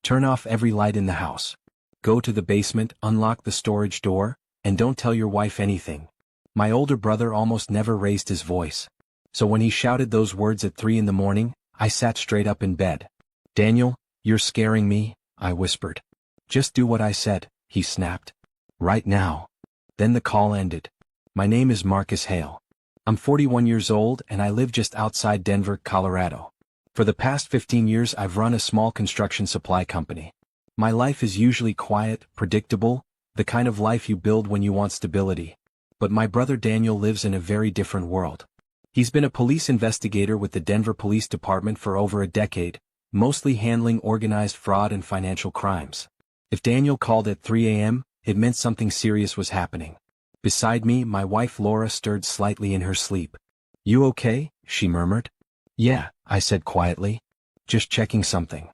Turn off every light in the house. Go to the basement, unlock the storage door, and don't tell your wife anything. My older brother almost never raised his voice. So when he shouted those words at 3 in the morning, I sat straight up in bed. Daniel, you're scaring me, I whispered. Just do what I said, he snapped. Right now. Then the call ended. My name is Marcus Hale. I'm 41 years old and I live just outside Denver, Colorado. For the past 15 years I've run a small construction supply company. My life is usually quiet, predictable, the kind of life you build when you want stability. But my brother Daniel lives in a very different world. He's been a police investigator with the Denver Police Department for over a decade, mostly handling organized fraud and financial crimes. If Daniel called at 3 a.m., it meant something serious was happening. Beside me, my wife Laura stirred slightly in her sleep. You okay? She murmured. Yeah, I said quietly. Just checking something.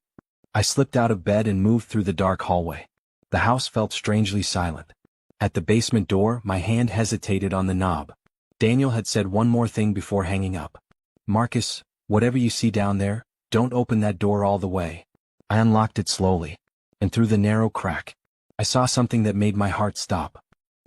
I slipped out of bed and moved through the dark hallway. The house felt strangely silent. At the basement door, my hand hesitated on the knob. Daniel had said one more thing before hanging up. Marcus, whatever you see down there, don't open that door all the way. I unlocked it slowly. And through the narrow crack, I saw something that made my heart stop.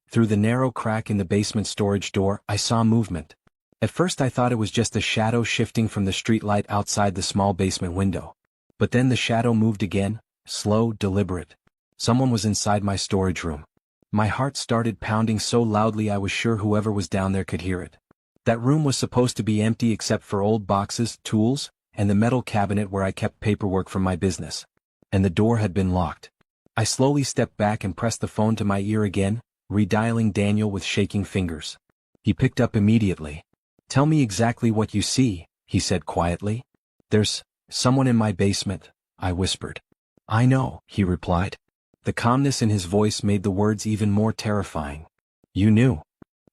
Through the narrow crack in the basement storage door, I saw movement. At first I thought it was just a shadow shifting from the streetlight outside the small basement window. But then the shadow moved again, slow, deliberate. Someone was inside my storage room. My heart started pounding so loudly I was sure whoever was down there could hear it. That room was supposed to be empty except for old boxes, tools, and the metal cabinet where I kept paperwork from my business. And the door had been locked. I slowly stepped back and pressed the phone to my ear again, redialing Daniel with shaking fingers. He picked up immediately. Tell me exactly what you see, he said quietly. There's someone in my basement, I whispered. I know, he replied. The calmness in his voice made the words even more terrifying. You knew?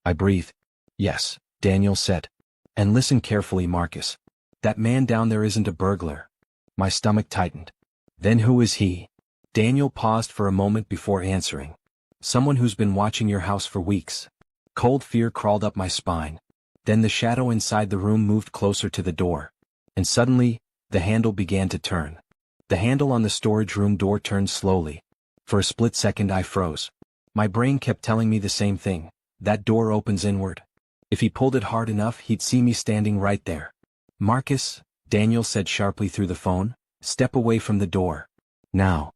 I breathed. Yes, Daniel said. And listen carefully, Marcus. That man down there isn't a burglar. My stomach tightened. Then who is he? Daniel paused for a moment before answering. Someone who's been watching your house for weeks. Cold fear crawled up my spine. Then the shadow inside the room moved closer to the door. And suddenly, the handle began to turn. The handle on the storage room door turned slowly. For a split second I froze. My brain kept telling me the same thing. That door opens inward. If he pulled it hard enough, he'd see me standing right there. Marcus, Daniel said sharply through the phone, step away from the door. Now.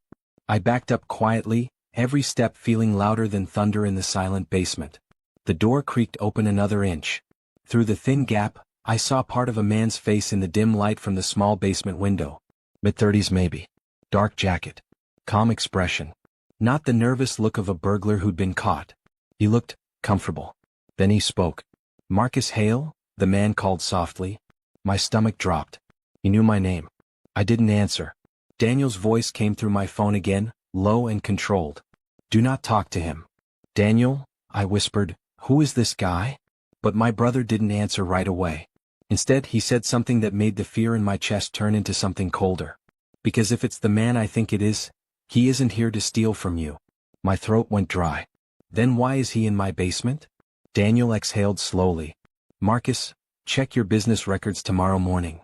I backed up quietly, every step feeling louder than thunder in the silent basement. The door creaked open another inch. Through the thin gap, I saw part of a man's face in the dim light from the small basement window. Mid-30s maybe. Dark jacket. Calm expression. Not the nervous look of a burglar who'd been caught. He looked comfortable. Then he spoke. Marcus Hale? The man called softly. My stomach dropped. He knew my name. I didn't answer. Daniel's voice came through my phone again, low and controlled. Do not talk to him. Daniel, I whispered, who is this guy? But my brother didn't answer right away. Instead, he said something that made the fear in my chest turn into something colder. Because if it's the man I think it is, he isn't here to steal from you. My throat went dry. Then why is he in my basement? Daniel exhaled slowly. Marcus, check your business records tomorrow morning.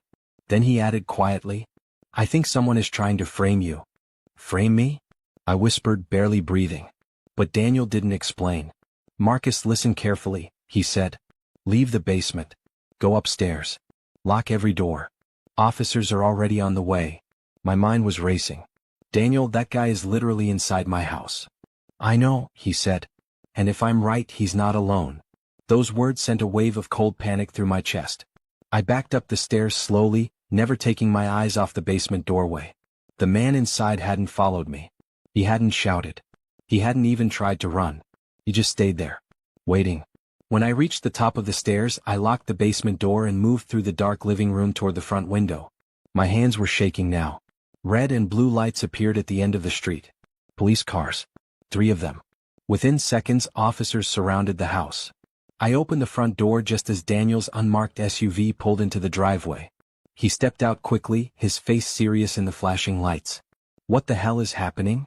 Then he added quietly, I think someone is trying to frame you. Frame me? I whispered, barely breathing. But Daniel didn't explain. Marcus, listen carefully, he said. Leave the basement. Go upstairs. Lock every door. Officers are already on the way. My mind was racing. Daniel, that guy is literally inside my house. I know, he said. And if I'm right, he's not alone. Those words sent a wave of cold panic through my chest. I backed up the stairs slowly, never taking my eyes off the basement doorway. The man inside hadn't followed me. He hadn't shouted. He hadn't even tried to run. He just stayed there, waiting. When I reached the top of the stairs, I locked the basement door and moved through the dark living room toward the front window. My hands were shaking now. Red and blue lights appeared at the end of the street. Police cars. 3 of them. Within seconds, officers surrounded the house. I opened the front door just as Daniel's unmarked SUV pulled into the driveway. He stepped out quickly, his face serious in the flashing lights. What the hell is happening?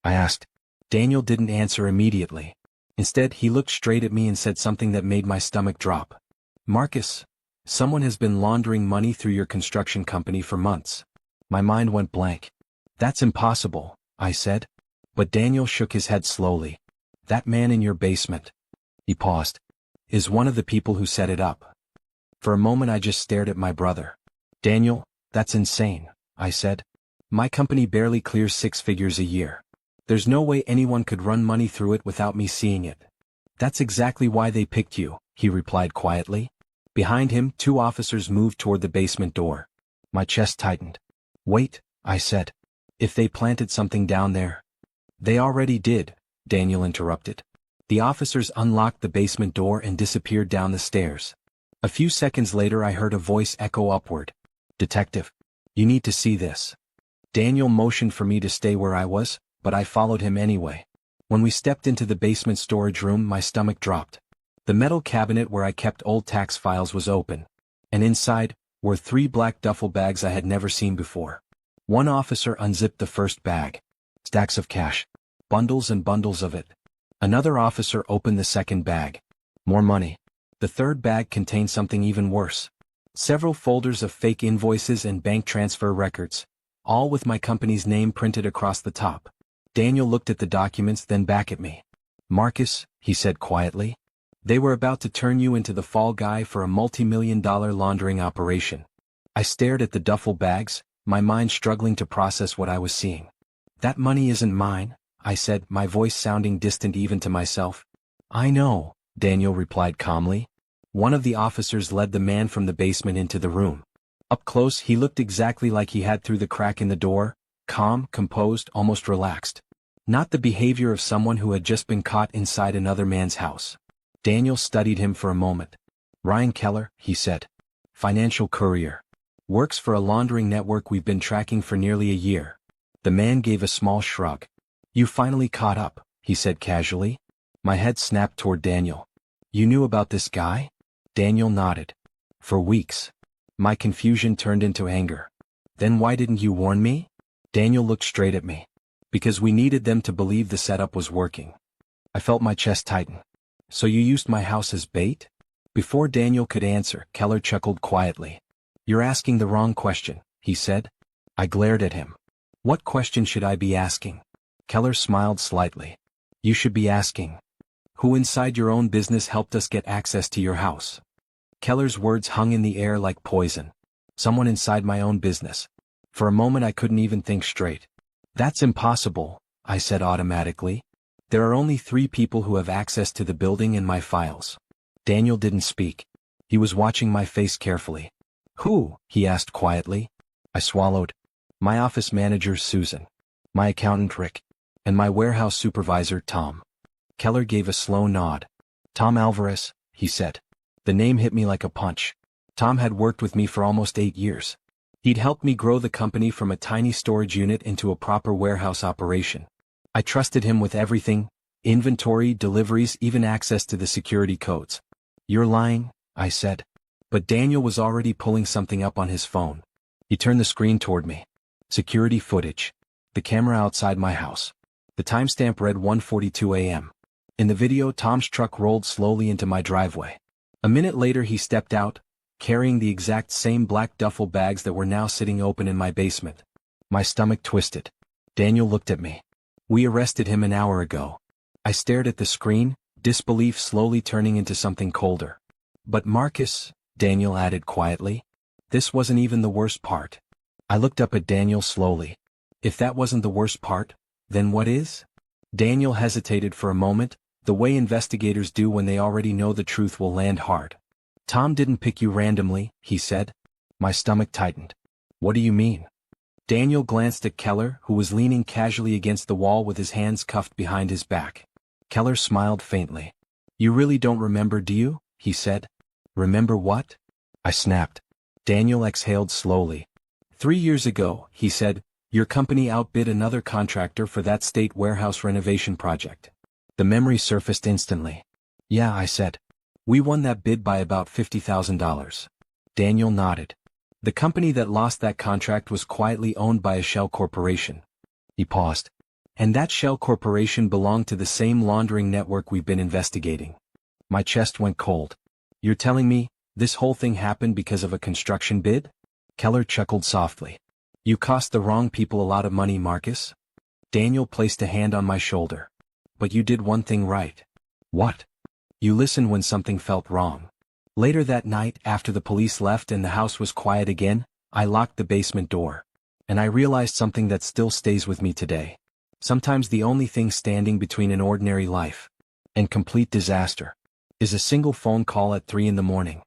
I asked. Daniel didn't answer immediately. Instead, he looked straight at me and said something that made my stomach drop. Marcus, someone has been laundering money through your construction company for months. My mind went blank. That's impossible, I said. But Daniel shook his head slowly. That man in your basement. He paused. Is one of the people who set it up. For a moment I just stared at my brother. Daniel, that's insane, I said. My company barely clears 6 figures a year. There's no way anyone could run money through it without me seeing it. That's exactly why they picked you, he replied quietly. Behind him, 2 officers moved toward the basement door. My chest tightened. Wait, I said. If they planted something down there. They already did, Daniel interrupted. The officers unlocked the basement door and disappeared down the stairs. A few seconds later I heard a voice echo upward. Detective. You need to see this. Daniel motioned for me to stay where I was, but I followed him anyway. When we stepped into the basement storage room, my stomach dropped. The metal cabinet where I kept old tax files was open. And inside were 3 black duffel bags I had never seen before. One officer unzipped the first bag. Stacks of cash. Bundles and bundles of it. Another officer opened the second bag. More money. The third bag contained something even worse. Several folders of fake invoices and bank transfer records, all with my company's name printed across the top. Daniel looked at the documents, then back at me. Marcus, he said quietly. They were about to turn you into the fall guy for a multi-million-dollar laundering operation. I stared at the duffel bags, my mind struggling to process what I was seeing. That money isn't mine, I said, my voice sounding distant even to myself. I know, Daniel replied calmly. One of the officers led the man from the basement into the room. Up close he looked exactly like he had through the crack in the door, calm, composed, almost relaxed. Not the behavior of someone who had just been caught inside another man's house. Daniel studied him for a moment. Ryan Keller, he said. Financial courier. Works for a laundering network we've been tracking for nearly a year. The man gave a small shrug. You finally caught up, he said casually. My head snapped toward Daniel. You knew about this guy? Daniel nodded. For weeks. My confusion turned into anger. Then why didn't you warn me? Daniel looked straight at me. Because we needed them to believe the setup was working. I felt my chest tighten. So you used my house as bait? Before Daniel could answer, Keller chuckled quietly. You're asking the wrong question, he said. I glared at him. What question should I be asking? Keller smiled slightly. You should be asking. Who inside your own business helped us get access to your house? Keller's words hung in the air like poison. Someone inside my own business. For a moment I couldn't even think straight. That's impossible, I said automatically. There are only 3 people who have access to the building and my files. Daniel didn't speak. He was watching my face carefully. Who? He asked quietly. I swallowed. My office manager Susan. My accountant Rick. And my warehouse supervisor Tom. Keller gave a slow nod. Tom Alvarez, he said. The name hit me like a punch. Tom had worked with me for almost 8 years. He'd helped me grow the company from a tiny storage unit into a proper warehouse operation. I trusted him with everything, inventory, deliveries, even access to the security codes. You're lying, I said. But Daniel was already pulling something up on his phone. He turned the screen toward me. Security footage. The camera outside my house. The timestamp read 1:42 a.m. In the video, Tom's truck rolled slowly into my driveway. A minute later he stepped out, carrying the exact same black duffel bags that were now sitting open in my basement. My stomach twisted. Daniel looked at me. We arrested him an hour ago. I stared at the screen, disbelief slowly turning into something colder. But Marcus, Daniel added quietly. This wasn't even the worst part. I looked up at Daniel slowly. If that wasn't the worst part, then what is? Daniel hesitated for a moment, the way investigators do when they already know the truth will land hard. Tom didn't pick you randomly, he said. My stomach tightened. What do you mean? Daniel glanced at Keller, who was leaning casually against the wall with his hands cuffed behind his back. Keller smiled faintly. You really don't remember, do you? He said. Remember what? I snapped. Daniel exhaled slowly. 3 years ago, he said, your company outbid another contractor for that state warehouse renovation project. The memory surfaced instantly. Yeah, I said. We won that bid by about $50,000. Daniel nodded. The company that lost that contract was quietly owned by a shell corporation. He paused. And that shell corporation belonged to the same laundering network we've been investigating. My chest went cold. You're telling me, this whole thing happened because of a construction bid? Keller chuckled softly. You cost the wrong people a lot of money, Marcus. Daniel placed a hand on my shoulder. But you did one thing right. What? You listened when something felt wrong. Later that night, after the police left and the house was quiet again, I locked the basement door. And I realized something that still stays with me today. Sometimes the only thing standing between an ordinary life and complete disaster is a single phone call at 3 in the morning.